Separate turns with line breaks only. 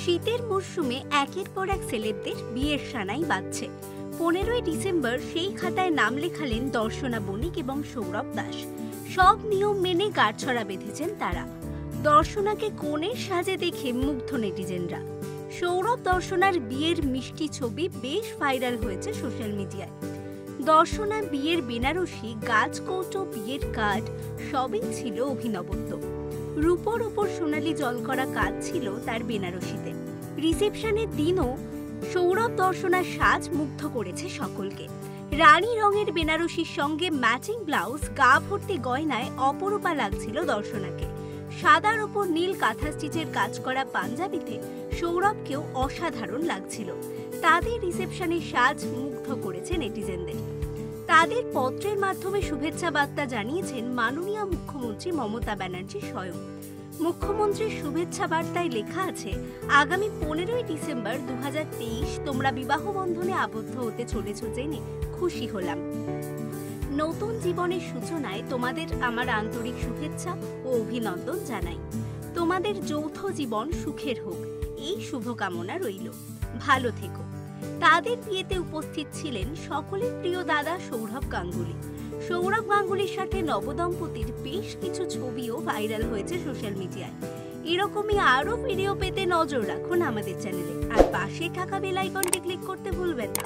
শীতের মরশুমে একের পর এক সেলেবদের বিয়ের সানাই বাজছে। 15ই ডিসেম্বর সেই খাতায় নাম লেখালেন দর্শনা বণিক এবং সৌরভ দাস। সব নিয়ম মেনে গাঁটছড়া বেঁধেছেন তারা। দর্শনাকে কনের সাজে দেখে মুগ্ধ নেটিজেনরা। সৌরভ দর্শনার বিয়ের মিষ্টি ছবি বেশ ভাইরাল হয়েছে সোশ্যাল মিডিয়ায়। দর্শনা বিয়ের বেনারসি, গাছকৌটো, বিয়ের কার্ড সবই ছিল অভিনবত্ব। রূপোর ওপর সোনালি জল করা কাজ ছিল তার বেনারসিতে। রিসেপশনের দিনও সৌরভ দর্শনার সাজ মুগ্ধ করেছে সকলকে। রানী রঙের বেনারসির সঙ্গে ম্যাচিং ব্লাউজ, গা ভর্তি গয়নায় অপরূপা লাগছিল দর্শনাকে। সাদার ওপর নীল কাঁথা স্টিচের কাজ করা পাঞ্জাবিতে সৌরভকেও অসাধারণ লাগছিল। তাদের রিসেপশনের সাজ মুগ্ধ করেছে নেটিজেনদের। তাদের পত্রের মাধ্যমে শুভেচ্ছা বার্তা জানিয়েছেন মাননীয় মুখ্যমন্ত্রী মমতা ব্যানার্জি স্বয়ং। মুখ্যমন্ত্রীর শুভেচ্ছা বার্তায় লেখা আছে, আগামী 15ই ডিসেম্বর 2023 তোমরা বিবাহ বন্ধনে আবদ্ধ হতে চলেছ জেনে খুশি হলাম। নতুন জীবনের সূচনায় তোমাদের আমার আন্তরিক শুভেচ্ছা ও অভিনন্দন জানাই। তোমাদের যৌথ জীবন সুখের হোক, এই শুভকামনা রইল। ভালো থেকো। তাদের বিয়েতে উপস্থিত ছিলেন সকলের প্রিয় দাদা সৌরভ গাঙ্গুলি। সৌরভ গাঙ্গুলির সাথে নবদম্পতির বেশ কিছু ছবিও ভাইরাল হয়েছে সোশ্যাল মিডিয়ায়। এরকমই আরো ভিডিও পেতে নজর রাখুন আমাদের চ্যানেলে, আর পাশে থাকা বেল আইকনটি ক্লিক করতে ভুলবেন না।